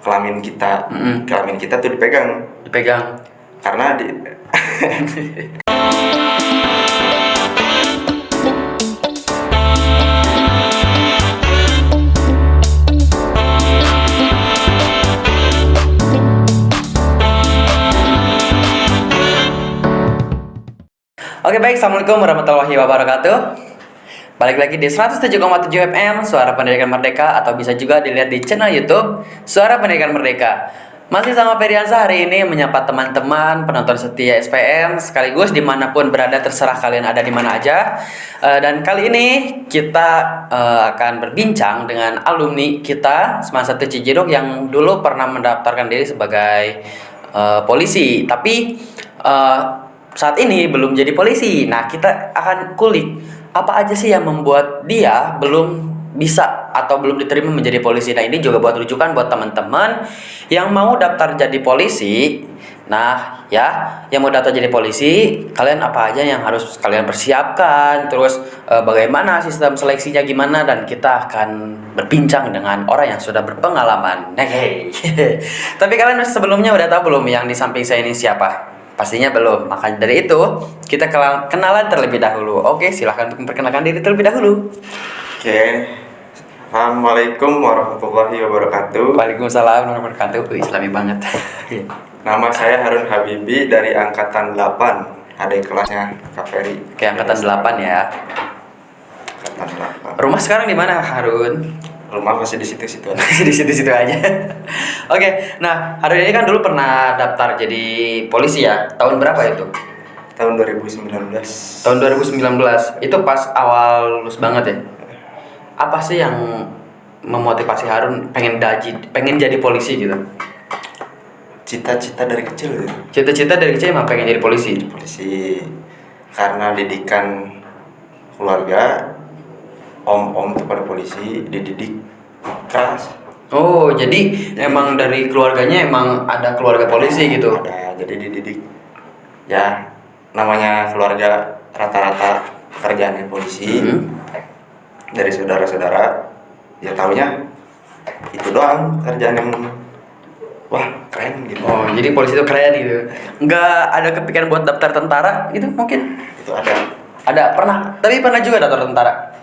kelamin kita tuh dipegang karena Oke baik, Assalamualaikum warahmatullahi wabarakatuh. Balik lagi di 107,7 FM Suara Pendidikan Merdeka, atau bisa juga dilihat di channel YouTube Suara Pendidikan Merdeka. Masih sama Feriansa hari ini menyapa teman-teman penonton setia SPM sekaligus dimanapun berada, terserah kalian ada di mana aja. Dan kali ini kita akan berbincang dengan alumni kita semasa Cijedug yang dulu pernah mendaftarkan diri sebagai polisi, tapi saat ini belum jadi polisi. Nah, kita akan kulik apa aja sih yang membuat dia belum bisa atau belum diterima menjadi polisi. Nah, ini juga buat rujukan buat teman-teman yang mau daftar jadi polisi. Nah, ya, yang mau daftar jadi polisi, kalian apa aja yang harus kalian persiapkan, terus bagaimana sistem seleksinya gimana, dan kita akan berbincang dengan orang yang sudah berpengalaman. Hey. Tapi kalian sebelumnya udah tahu belum yang di samping saya ini siapa? Pastinya belum, makanya dari itu kita kenalan terlebih dahulu. Oke, silahkan untuk memperkenalkan diri terlebih dahulu. Oke. Assalamualaikum warahmatullahi wabarakatuh. Waalaikumsalam warahmatullahi wabarakatuh. Islami banget. Nama saya Harun Habibi dari angkatan 8, adik kelasnya Kak Ferry. Oke, angkatan 8 ya. Angkatan 8. Rumah sekarang di mana, Harun? Rumah masih di situ-situ aja. Di situ-situ aja. Oke, nah Harun ini kan dulu pernah daftar jadi polisi ya. Tahun berapa itu? Tahun 2019. Tahun 2019. Itu pas awal lulus banget ya. Apa sih yang memotivasi Harun pengen jadi polisi gitu? Cita-cita dari kecil ya. Cita-cita dari kecil emang pengen jadi polisi. Polisi karena didikan keluarga, om-om tuh pada polisi dididik keras. Oh, jadi emang dari keluarganya emang ada keluarga polisi gitu. Ada, jadi dididik. Ya, namanya keluarga rata-rata pekerjaannya polisi. Dari saudara-saudara ya taunya itu doang kerjaan yang wah keren gitu. Oh, jadi polisi itu keren gitu. Nggak ada kepikiran buat daftar tentara gitu mungkin? Itu ada. Ada, pernah. Tapi pernah juga daftar tentara?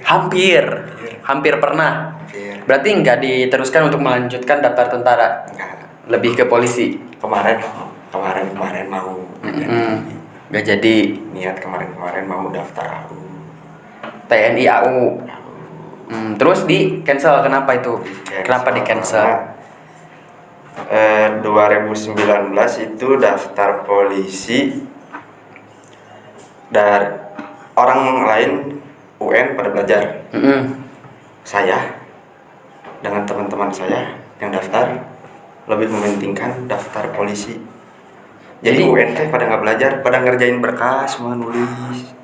Hampir pernah. Berarti nggak diteruskan untuk melanjutkan daftar tentara? Enggak. Lebih ke polisi? Kemarin mau. Nggak jadi. Niat kemarin mau daftar AU. TNI AU. Terus di cancel, kenapa itu? Kenapa di cancel? 2019 itu daftar polisi dari orang lain UN pada belajar. Saya dengan teman-teman saya yang daftar lebih mementingkan daftar polisi. Jadi UN teh pada nggak belajar, pada ngerjain berkas, semua nulis.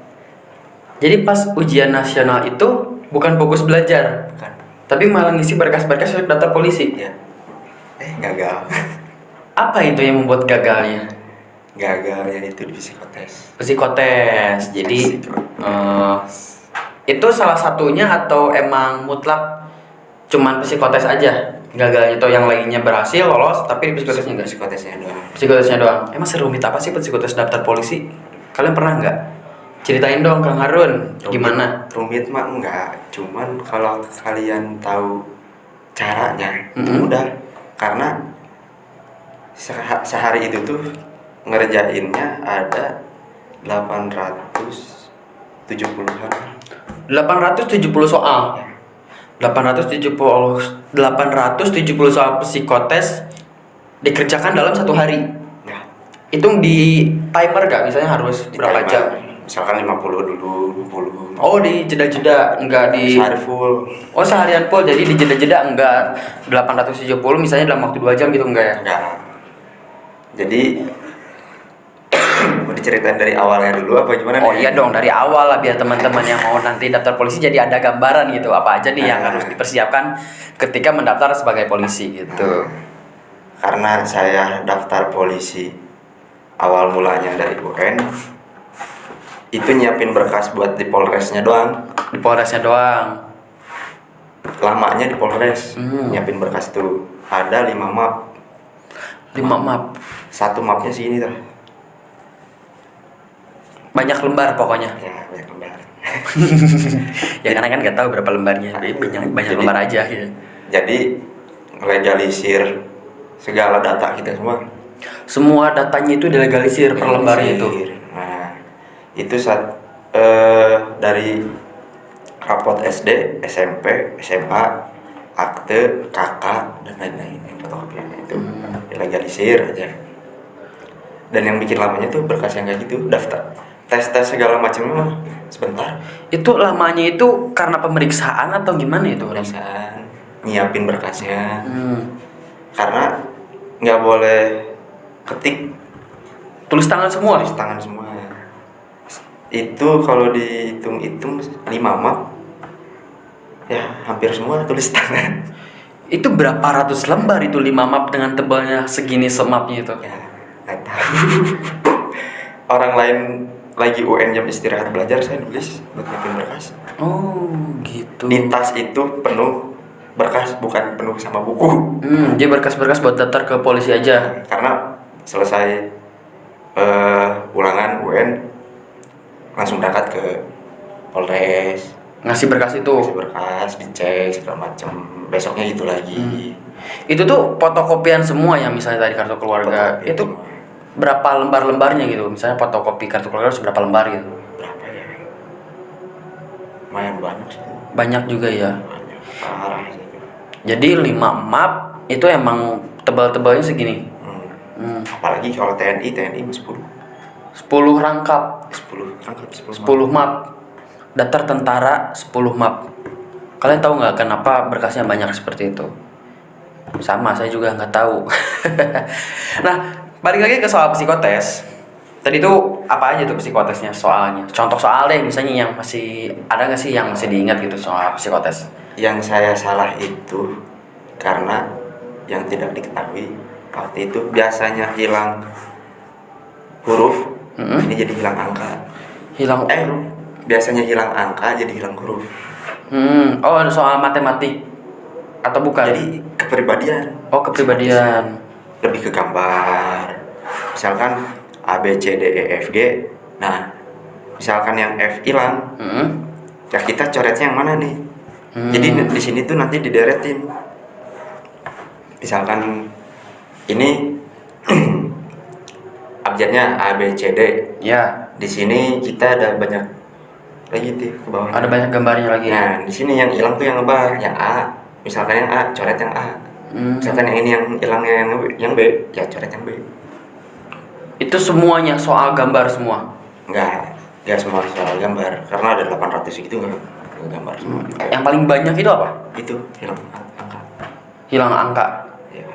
Jadi pas ujian nasional itu bukan fokus belajar, Bukan. tapi malah ngisi berkas-berkas untuk daftar polisi. Ya. Gagal. Apa itu yang membuat gagalnya? Gagalnya itu di psikotes. Psikotes. Jadi itu salah satunya atau emang mutlak cuman psikotes aja gagalnya, atau yang lainnya berhasil lolos tapi di psikotesnya enggak? Psikotesnya doang. Emang serumit apa sih psikotes daftar polisi? Kalian pernah nggak? Ceritain dong Kang Harun, gimana? Rumit mah enggak, cuman kalau kalian tahu caranya itu mudah. Karena sehari itu tuh ngerjainnya ada 870-an. 870 soal. 870 soal psikotes dikerjakan dalam satu hari. Ya. Itu di timer gak? Misalnya harus berapa jam? Misalkan 50 dulu, 20. Oh, di jeda-jeda, enggak di sehari full. Oh, seharian full. Jadi di jeda-jeda enggak 870 misalnya dalam waktu 2 jam gitu enggak ya? Enggak. Jadi mau diceritain dari awalnya dulu apa gimana? Oh iya dong, dari awal lah biar teman-teman yang mau nanti daftar polisi jadi ada gambaran gitu. Apa aja nih yang harus dipersiapkan ketika mendaftar sebagai polisi gitu. Karena saya daftar polisi awal mulanya dari UN, itu nyiapin berkas buat di Polresnya doang. Di Polresnya doang. lamanya di Polres nyiapin berkas tuh ada 5 map. 5 map. Satu mapnya segini tuh. Banyak lembar pokoknya. Ya, banyak lembar. Ya karena kan nggak tahu berapa lembarnya. Banyak lembar aja gitu. Jadi legalisir segala data kita semua. Semua datanya itu dilegalisir per lembarnya itu. Nah, itu dari rapot SD, SMP, SMA, akte, KK dan lain-lain yang fotokopiannya itu dilegalisir aja. Dan yang bikin lamanya tuh berkas yang kayak gitu, daftar tes segala macamnya mah sebentar. Itu lamanya itu karena pemeriksaan atau gimana itu? Pemeriksaan, nyiapin berkasnya. Karena nggak boleh ketik, tulis tangan semua. tulis tangan semua. Itu kalau dihitung-hitung 5 map ya hampir semua tulis tangan. Itu berapa ratus lembar itu 5 map dengan tebalnya segini semapnya itu? Ya nggak tahu. Orang lain lagi UN jam istirahat belajar, saya nulis buat nyiapin berkas. Oh gitu. Di tas itu penuh berkas, bukan penuh sama buku. Dia berkas-berkas buat daftar ke polisi aja. Karena selesai ulangan UN langsung berangkat ke Polres, Ngasih berkas itu. kasih berkas, dicek segala macam. Besoknya gitu lagi. Itu tuh fotokopian semua ya, misalnya tadi kartu keluarga. Fotokopian Itu semua. berapa lembar-lembarnya gitu? Misalnya fotokopi kartu keluarga harus berapa lembar gitu? Berapa ya? Lumayan banyak sih. Banyak juga ya. Banyak. Parah sih. Jadi 5 map itu emang tebal-tebalnya segini. Apalagi kalau TNI 10 rangkap 10 rangkap 10 map. Daftar tentara 10 map. Kalian tahu nggak kenapa berkasnya banyak seperti itu? Sama, saya juga nggak tahu. Nah, balik lagi ke soal psikotes. Tadi tuh apa aja tuh psikotesnya soalnya? Contoh soal deh, misalnya yang masih ada nggak sih yang masih diingat gitu soal psikotes? Yang saya salah itu karena yang tidak diketahui waktu itu biasanya hilang huruf, ini jadi hilang angka. Hilang Biasanya hilang angka jadi hilang huruf. Oh, ada soal matematik atau bukan? Jadi kepribadian. Oh, kepribadian. Lebih ke gambar. Misalkan A B C D E F G. Nah, misalkan yang F hilang, ya kita coretnya yang mana nih? Jadi di sini tuh nanti dideretin. Misalkan ini abjadnya A B C D. Ya. Di sini kita ada banyak lagi tuh ke bawah. Ada banyak gambarnya lagi. Nah, di sini yang hilang tuh yang ngebar, yang A. Misalkan yang A, coret yang A. Misalkan yang ini yang hilangnya yang B, ya coret yang B. Itu semuanya soal gambar semua. Enggak semua soal gambar, karena ada 800 gitu kan gambar semua. Yang paling banyak itu apa? Itu hilang angka. Hilang angka. Ya.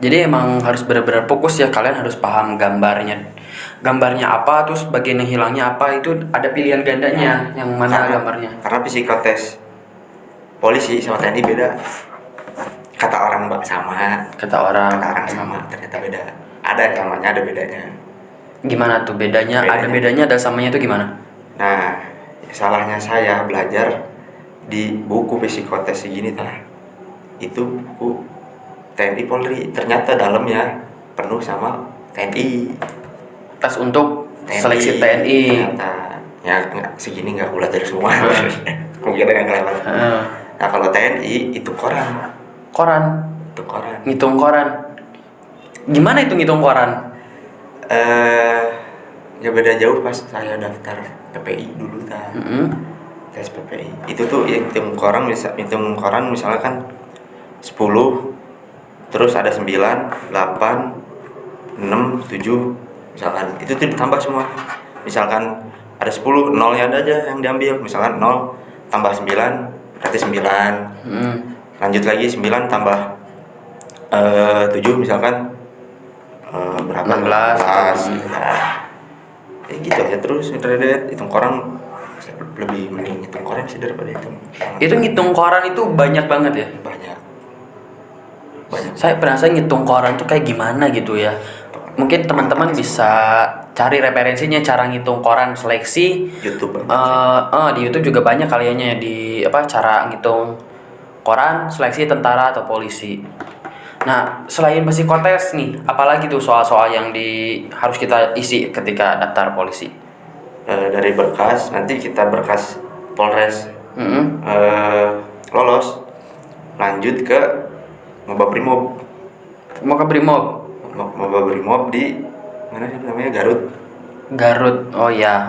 Jadi emang harus benar-benar fokus ya, kalian harus paham gambarnya. Gambarnya apa, terus bagian yang hilangnya apa, itu ada pilihan gandanya, yang mana gambarnya. Karena psikotes polisi sama TNI beda. Kata orang sama. Kata orang sama, ternyata beda. Ada samanya, ada bedanya. Gimana tuh bedanya? Ada bedanya, ada samanya itu gimana? Nah, salahnya saya belajar di buku psikotes segini tah. Itu buku TNI Polri, ternyata dalamnya penuh sama TNI. Tes untuk TNI, seleksi TNI. ternyata ya segini nggak belajar semua. Mungkin ada yang kelewat. Nah, kalau TNI itu koran. Itu koran. Ngitung koran. Gimana itu ngitung koran? Ya beda jauh pas saya daftar PPI dulu tah. Tes PPI. Itu tuh hitung koran misalnya kan 10, terus ada 9, 8, 6, 7 misalkan. Itu tuh ditambah semua. Misalkan ada 10, nolnya ada aja yang diambil. Misalkan 0 tambah 9 berarti 9. Lanjut lagi 9 tambah 7 misalkan berapa? 16. Ya gitu aja terus hitung koran. Saya lebih mending hitung koran sih daripada hitung. Itu ngitung koran itu banyak banget ya? Banyak. Saya penasaran ngitung koran tuh kayak gimana gitu ya. Mungkin teman-teman bisa cari referensinya cara ngitung koran seleksi. YouTube. Di YouTube juga banyak kaliannya di cara ngitung koran seleksi tentara atau polisi. Nah, selain psikotes nih, apalagi tuh soal-soal yang harus kita isi ketika daftar polisi? Dari berkas, nanti kita berkas Polres, Mm-mm. lolos, lanjut ke Makobrimob. Mau ke Brimob? Makobrimob di mana sih namanya, Garut. Garut, oh ya.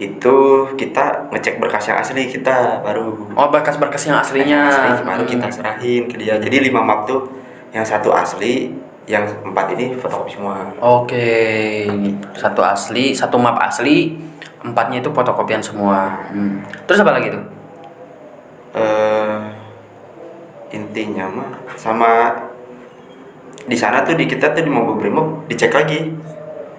Itu kita ngecek berkas yang asli kita baru. Oh, berkas-berkas yang aslinya. Yang asli baru kita serahin ke dia. Jadi 5 map tuh, yang 1 asli, yang 4 ini fotokopi semua. Oke, 1 asli, 1 map asli, 4-nya itu fotokopian semua. Terus apa lagi tuh? Intinya mah sama di sana tuh, di kita tuh di Makobrimob dicek lagi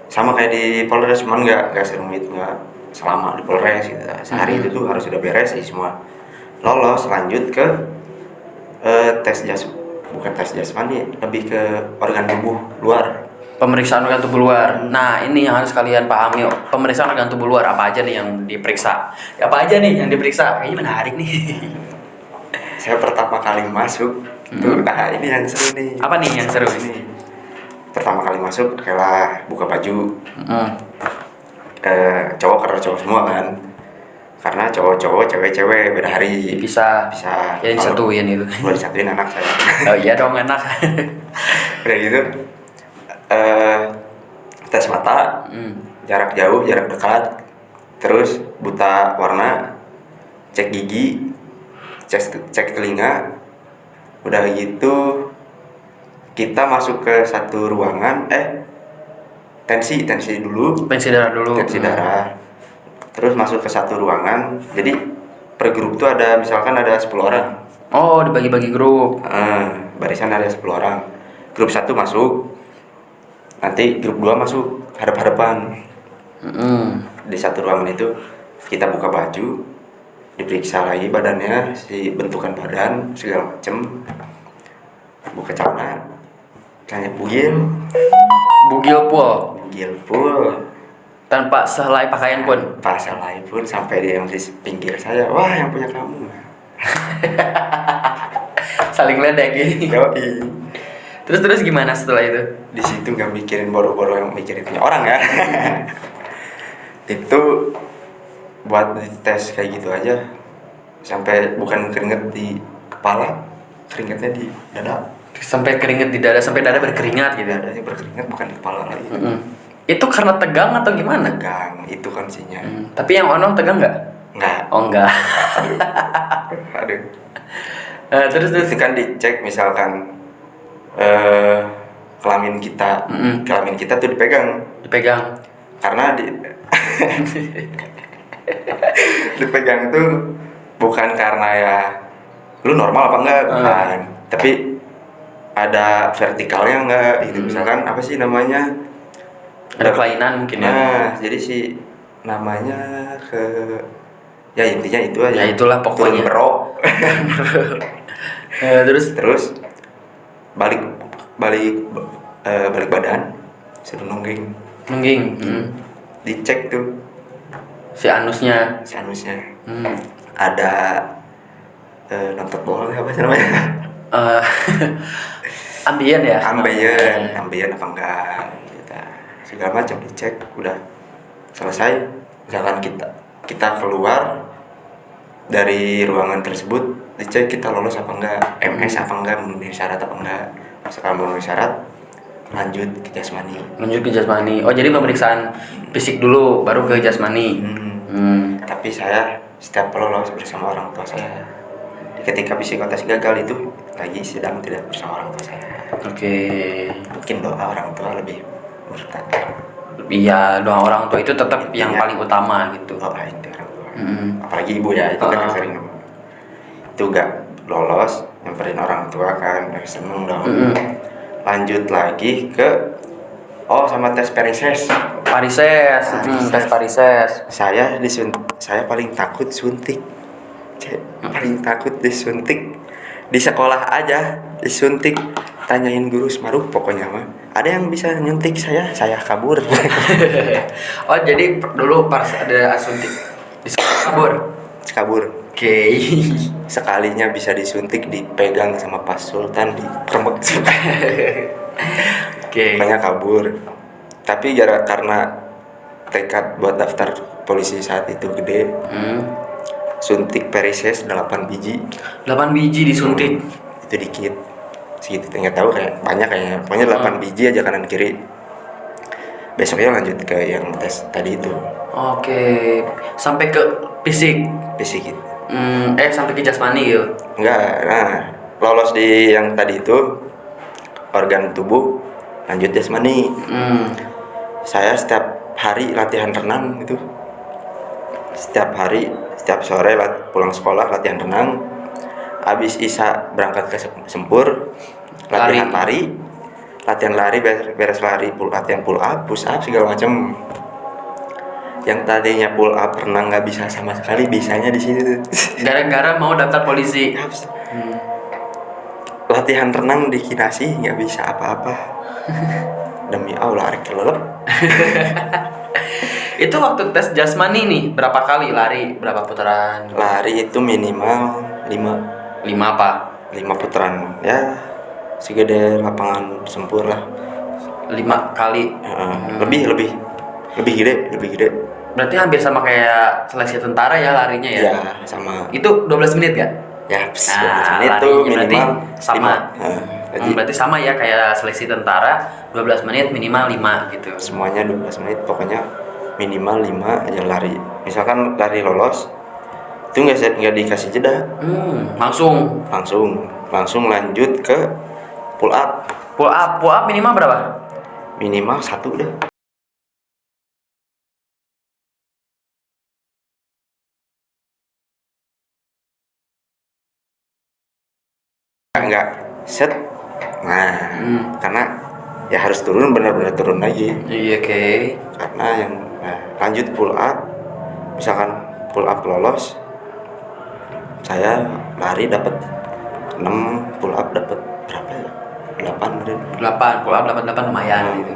sama kayak di Polres, cuman nggak serumit, nggak selama di Polres gitu. Sehari itu tuh harus sudah beres sih semua. Lolos, lanjut ke tes bukan tes jasmani, lebih ke organ tubuh luar. Pemeriksaan organ tubuh luar. Nah, ini yang harus kalian pahami. Pemeriksaan organ tubuh luar apa aja nih yang diperiksa? Apa aja nih yang diperiksa? Kayaknya menarik nih. Saya pertama kali masuk tuh, nah ini yang seru nih. Apa nih yang seru? Ini pertama kali masuk kayak buka baju. Cowok karena cowok semua kan, karena cowok-cowok cewek-cewek beda hari. Bisa ya Kalau disatuin itu. boleh disatuin anak saya. Oh iya dong, enak. Udah gitu tes mata, jarak jauh, jarak dekat, terus buta warna, cek gigi, cek telinga. Udah gitu kita masuk ke satu ruangan, tensi dulu, Tensi darah dulu. tensi darah. Terus masuk ke satu ruangan. Jadi per grup tuh ada, misalkan ada 10 orang. Oh, dibagi-bagi grup. Barisan ada 10 orang. Grup 1 masuk, nanti grup 2 masuk hadap-hadapan. Di satu ruangan itu kita buka baju, diperiksa lagi badannya, si bentukan badan segala macem, buka celana, tanya bugil full, Tanpa sehelai pakaian pun. pas lain pun, sampai dia yang di pinggir saya, wah yang punya kamu. Saling ledek gini. Yoi. Terus gimana setelah itu? Di situ nggak mikirin boro-boro yang mikirin punya orang ya. Itu buat dites kayak gitu aja, sampai bukan keringet di kepala, keringetnya di dada. Sampai keringet di dada, sampai dada berkeringat gitu. Dadanya berkeringat, bukan di kepala lagi. Itu karena tegang atau gimana? Tegang, itu kondisinya. Tapi yang ono tegang nggak? Nggak. Oh enggak. Aduh. Terus Itu kan dicek, misalkan kelamin kita tuh dipegang karena dipegang tuh bukan karena ya lu normal apa enggak, bukan, tapi ada vertikalnya enggak gitu. Misalkan apa sih namanya, ada kelainan mungkin ya. Nah, jadi si namanya ya intinya itu aja. Ya itulah pokoknya. Turun berok. Terus balik badan, suruh nungging. Dicek tuh Si anusnya. Ada nonton bola apa sih namanya? Ambien ya. Ambien apa enggak gitu. Segala macam dicek, udah selesai. Misalkan kita keluar dari ruangan tersebut, dicek kita lolos apa enggak, MS apa enggak, memenuhi syarat apa enggak. Sekarang memenuhi syarat, lanjut ke jasmani. Oh, jadi pemeriksaan fisik dulu baru ke jasmani. Tapi saya setiap lolos bersama orang tua saya. Ketika psikotes gagal itu lagi sedang tidak bersama orang tua saya. Oke. Mungkin doa orang tua lebih murtad. Iya, doa orang tua itu tetap yang paling utama gitu. Doa itu orang tua. Apalagi ibu ya, itu kan yang sering ngomong. Itu gak lolos, nyamperin orang tua kan, seneng dong. Lanjut lagi ke sama tes Parises. Tes Parises. Saya paling takut suntik. Paling takut disuntik. Di sekolah aja disuntik, tanyain guru Smaruh pokoknya mah. Ada yang bisa nyuntik saya kabur. Oh, jadi dulu pas ada suntik di sekolah kabur. Kabur. Oke. sekalinya bisa disuntik dipegang sama Pak Sultan di permek. Oke. Makanya kabur. Tapi karena tekad buat daftar polisi saat itu gede, suntik perises 8 biji. 8 biji disuntik. Itu dikit. Segitu nggak tahu kayak banyak kayaknya. Pokoknya 8 biji aja kanan kiri. Besoknya lanjut ke yang tes tadi itu. Oke. Sampai ke fisik. Fisik gitu. Sampai ke jasmani gitu. Enggak. Nah, lolos di yang tadi itu organ tubuh, lanjut jasmani. Saya setiap hari latihan renang gitu. Setiap hari, setiap sore pulang sekolah latihan renang. Habis isya berangkat ke Sempur, latihan lari. Latihan lari, beres lari, latihan pull up, push up segala macam. Yang tadinya pull up renang nggak bisa sama sekali, bisanya di situ. Gara-gara mau daftar polisi. Latihan renang di Kinasi nggak bisa apa-apa. Demi Allah, arek kelelep. Itu waktu tes jasmani nih, berapa kali lari, berapa putaran? Lari itu minimal 5 apa? 5 putaran. Ya, segede lapangan Sempur lah. 5 kali. Lebih gede. Berarti hampir sama kayak seleksi tentara ya larinya ya? Ya, sama. Itu 12 menit ya? Ya, 12 Nah, menit tuh minimal sama. 5. Berarti sama ya kayak seleksi tentara, 12 menit minimal 5 gitu. Semuanya 12 menit, pokoknya minimal 5 aja lari. Misalkan lari lolos, itu nggak dikasih jeda. Langsung lanjut ke pull up. Pull up minimal berapa? Minimal 1 deh. Enggak set. Nah, karena ya harus turun, benar-benar turun lagi. Iya, oke. Karena yang lanjut pull up, misalkan pull up lolos, saya lari dapat 6, pull up dapat berapa ya? 8 mungkin. 8, pull up 8 lumayan gitu.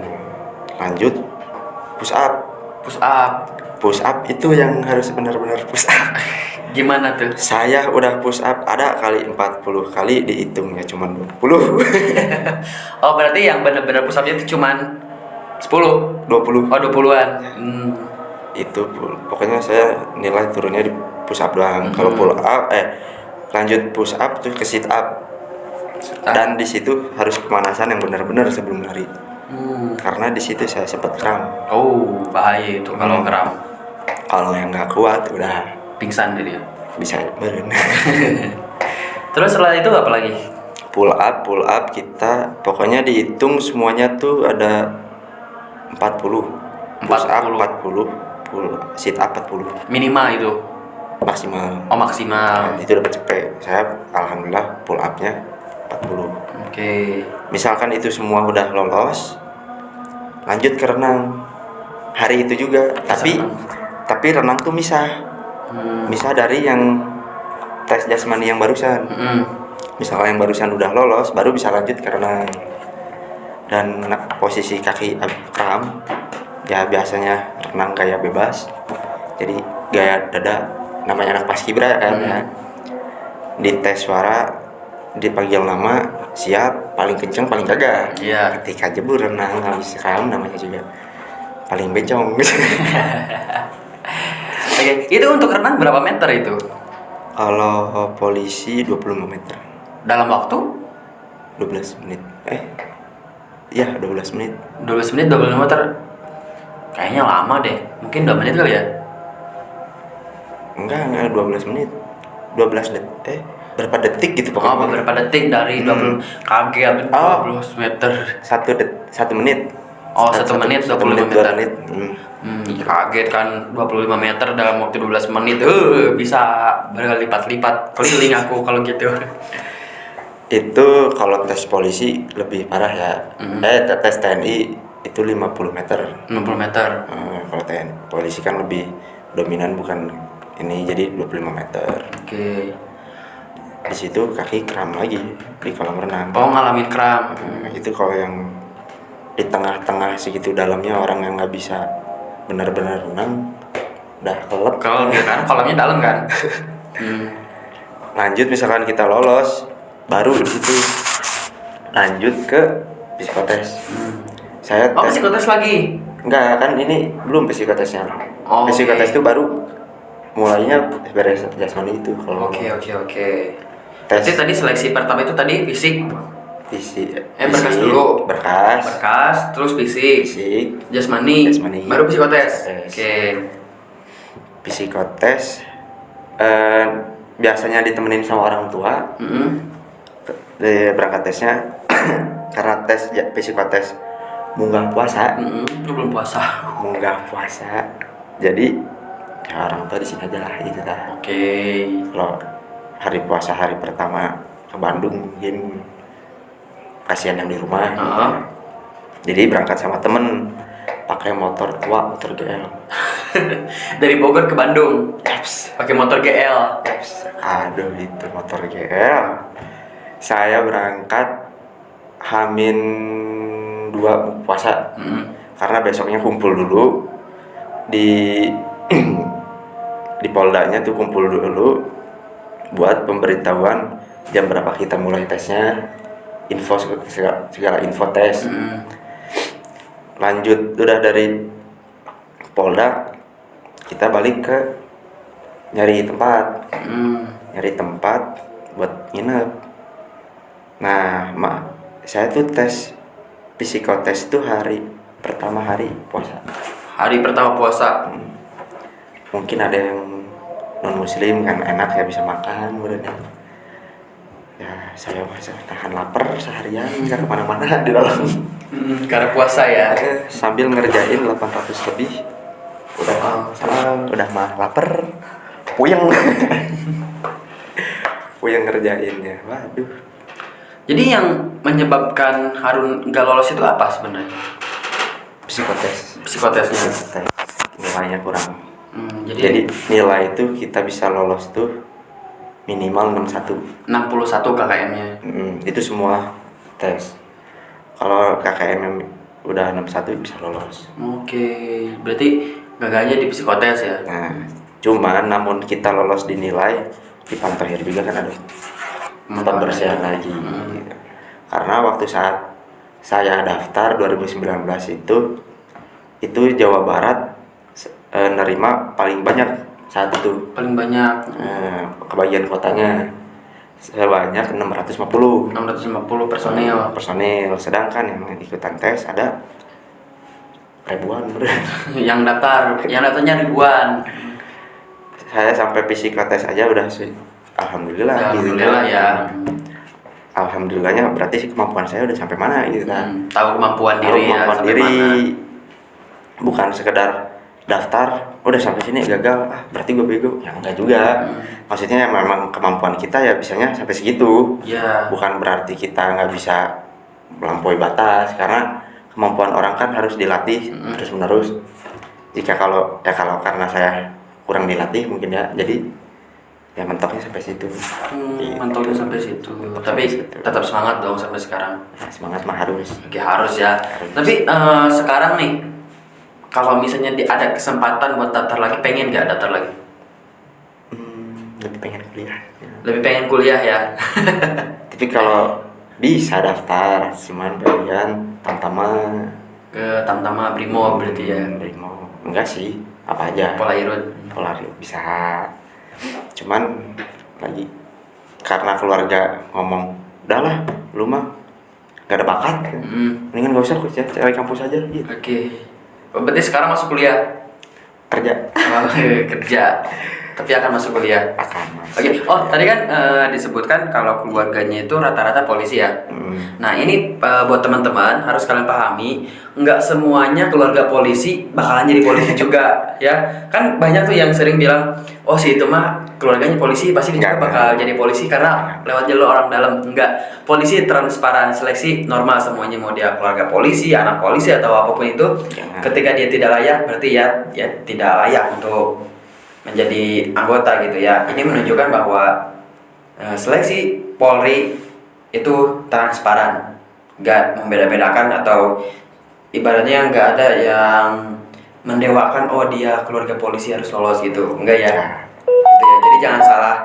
Lanjut push up. Push up itu yang harus benar-benar push up. Gimana tuh? Saya udah push up ada kali 40 kali, dihitungnya cuma 20. Oh, berarti yang benar-benar push up-nya itu cuman 10? 20. Oh, 20-an. Itu pokoknya saya nilai turunnya di push up doang. Kalau pull up lanjut push up tuh ke sit up. Dan di situ harus pemanasan yang benar-benar sebelum lari. Karena di situ saya sempat kram. Oh, bahaya itu kalau kram. Kalau yang nggak kuat udah Pingsan dia. bisa beren. Terus setelah itu apa lagi? Pull up kita pokoknya dihitung semuanya tuh ada 40. Push up 40, sit up 40. Minimal itu. Maksimal. Oh, maksimal. Nah, itu dapat cepet. Saya alhamdulillah pull up-nya 40. Oke. Misalkan itu semua udah lolos, lanjut ke renang. Hari itu juga, tapi renang tuh misah dari yang tes jasmani yang barusan. Misalkan yang barusan udah lolos, baru bisa lanjut ke renang. Dan posisi kaki kram, ya biasanya renang gaya bebas, jadi gaya dada, namanya anak paskibra kan ya. Di tes suara dipanggil nama, siap, paling kenceng, paling gagah. Iya. Ketika jebur renang habis kram, namanya juga paling bencong. Oke, itu untuk renang berapa meter itu? Kalau polisi 25 meter. Dalam waktu? 12 menit. Iya 12 menit. 12 menit 25 meter. Kayaknya lama deh. Mungkin 2 menit kali ya? Enggak 12 menit. 12 detik. Berapa detik gitu pokoknya. Oh, beberapa detik dari 20 kaget 12 meter. 1 menit. Oh, 1 menit 25 meter. Kaget kan 25 meter dalam waktu 12 menit. Bisa berlipat-lipat keliling aku kalau gitu. Itu kalau tes polisi lebih parah ya. Tes TNI itu 50 meter. 50 meter. Kalau TNI polisi kan lebih dominan, bukan ini, jadi 25 meter. Oke. Di situ kaki kram lagi di kolam renang. Oh, ngalamin kram. Itu kalau yang di tengah-tengah segitu dalamnya, orang yang nggak bisa benar-benar renang udah kelep. Kalau kan kolamnya dalam kan. Lanjut misalkan kita lolos, baru di situ lanjut ke psikotes. Saya psikotes lagi? Enggak, kan ini belum psikotesnya. Psikotes itu baru mulainya beres jasmani itu kalau. Oke. Tes. Jadi tadi seleksi pertama itu tadi fisik. Berkas dulu. Berkas, terus fisik, jasmani, baru psikotes. Oke. Psikotes biasanya ditemenin sama orang tua. Berangkat tesnya karena tes psikotes munggah puasa. Belum puasa. Munggah puasa. Jadi ya orang tua di sini aja lah gitu dah. Oke. Kalau hari puasa hari pertama ke Bandung mungkin kasihan yang di rumah. Jadi berangkat sama temen pakai motor tua, motor GL. Dari Bogor ke Bandung. Pakai motor GL. Aduh, itu motor GL. Saya berangkat Hamin 2 puasa. Karena besoknya kumpul dulu di Poldanya tuh, kumpul dulu buat pemberitahuan jam berapa kita mulai tesnya, info segala info tes. Lanjut udah dari Polda kita balik ke nyari tempat buat nginep. Nah, saya tuh tes psikotes tuh hari pertama puasa. Hari pertama puasa. Mungkin ada yang non muslim kan enak ya bisa makan berarti. Ya saya masih tahan lapar seharian nggak kemana-mana di dalam. Karena puasa ya. Sambil ngerjain 800 lebih. Udah mah lapar, puyeng. Puyeng ngerjainnya. Waduh. Jadi yang menyebabkan Harun nggak lolos itu apa sebenarnya? Psikotesnya. Nilainya kurang. Jadi nilai itu kita bisa lolos tuh minimal 61 KKM-nya. Itu semua tes. Kalau KKM udah 61 bisa lolos. Oke, berarti gagalnya di psikotes ya. Nah, cuman namun kita lolos dinilai di Pantohir juga kan ada pembersihan lagi. Gitu. Karena waktu saat saya daftar 2019 itu Jawa Barat nerima paling banyak saat itu. Paling banyak. Kebagian kotanya sebanyak 650 personil. Sedangkan yang ikutan tes ada ribuan. yang daftarnya ribuan. Saya sampai psikotes aja udah sih alhamdulillah ya. Alhamdulillahnya berarti kemampuan saya udah sampai mana gitu kan. Tahu kemampuan diri. Bukan sekedar daftar udah sampai sini gagal, berarti gue bego. Ya enggak juga. Maksudnya memang kemampuan kita ya bisanya sampai segitu. Bukan berarti kita nggak bisa melampaui batas, karena kemampuan orang kan harus dilatih terus menerus. Kalau karena saya kurang dilatih mungkin ya, jadi ya mentoknya sampai situ. Mentoknya sampai situ. Tapi tetap semangat dong sampai sekarang. Nah, semangat mah harus. Oke, harus ya. Tapi sekarang nih, kalau misalnya ada kesempatan buat daftar lagi, pengen nggak daftar lagi? Lebih pengen kuliah. Lebih pengen kuliah ya. Tapi kalau bisa daftar, cuman bagian Tamtama. Ke Tamtama Brimo berarti ya. Brimo. Enggak sih, apa aja. Polairut bisa. Cuman lagi karena keluarga ngomong, udahlah, lu mah gak ada bakat. Mendingan gak usah cari kampus aja gitu. Oke. Berarti sekarang masuk kuliah? Kerja. Tapi akan masuk kuliah? Akan masuk. Oke. Tadi kan disebutkan kalau keluarganya itu rata-rata polisi ya. Nah ini buat teman-teman harus kalian pahami, nggak semuanya keluarga polisi bakalan jadi polisi juga ya. Kan banyak tuh yang sering bilang, oh si itu mah keluarganya polisi pasti dia juga bakal jadi polisi karena lewat jalur orang dalam. Enggak, polisi transparan, seleksi normal semuanya, mau dia keluarga polisi, anak polisi atau apapun itu. Ketika dia tidak layak berarti ya tidak layak untuk menjadi anggota gitu ya. Ini menunjukkan bahwa seleksi Polri itu transparan, nggak membeda-bedakan atau ibaratnya nggak ada yang mendewakan, oh dia keluarga polisi harus lolos gitu, enggak ya. Gitu ya. Jadi jangan salah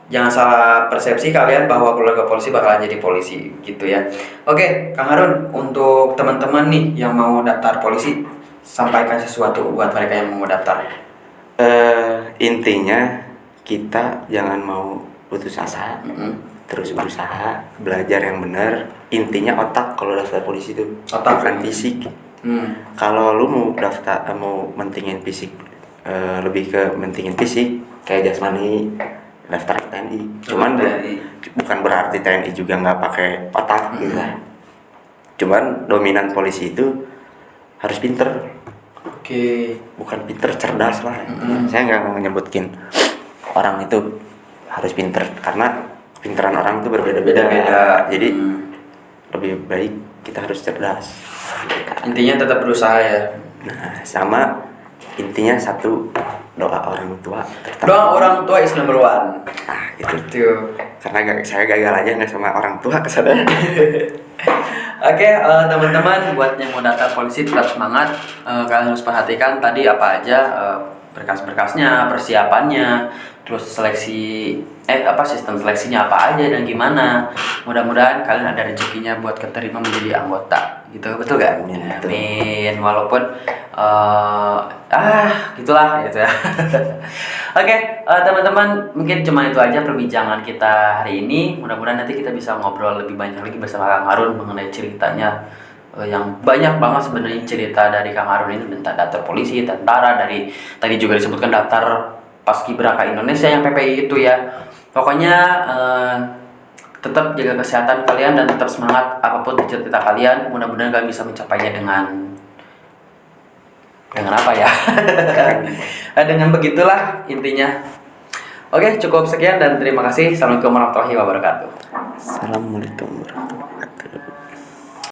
jangan salah persepsi kalian bahwa keluarga polisi bakalan jadi polisi gitu ya. Oke, Kang Harun, untuk teman-teman nih yang mau daftar polisi, sampaikan sesuatu buat mereka yang mau daftar. Intinya kita jangan mau putus asa, terus berusaha belajar yang benar. Intinya otak kalau daftar polisi itu Otak. bukan fisik. Kalau lu mau daftar mau mentingin fisik, lebih ke mentingin fisik kayak jasmani, daftar TNI. Cuman bukan berarti TNI juga nggak pakai otak gitu. Cuman dominan polisi itu harus pinter. Oke. Bukan pinter, cerdas lah. Saya nggak menyebutkin orang itu harus pinter karena pinteran orang itu berbeda-beda. Jadi lebih baik kita harus cerdas. Intinya tetap berusaha ya. Nah, sama intinya satu, doa orang tua. Doa orang tua is number one. Nah, itu. Itu. Karena saya gagal aja nggak sama orang tua kesana. Oke, teman-teman, buat yang mau daftar polisi tetap semangat. Kalian harus perhatikan tadi apa aja berkas-berkasnya, persiapannya, terus sistem seleksinya apa aja dan gimana. Mudah-mudahan kalian ada rezekinya buat keterima menjadi anggota, gitu, betul gak? Amin. Walaupun gitulah gitu ya. Oke, teman-teman, mungkin cuma itu aja perbincangan kita hari ini. Mudah-mudahan nanti kita bisa ngobrol lebih banyak lagi bersama Kang Harun mengenai ceritanya yang banyak banget sebenarnya cerita dari Kang Harun ini tentang daftar polisi, tentara, dari tadi juga disebutkan daftar Paskibraka Indonesia yang PPI itu ya. Pokoknya tetap jaga kesehatan kalian dan tetap semangat apapun cita-cita kalian. Mudah-mudahan kalian bisa mencapainya dengan apa ya? Dengan begitulah intinya. Oke, cukup sekian dan terima kasih. Assalamualaikum warahmatullahi wabarakatuh. Assalamualaikum warahmatullahi wabarakatuh.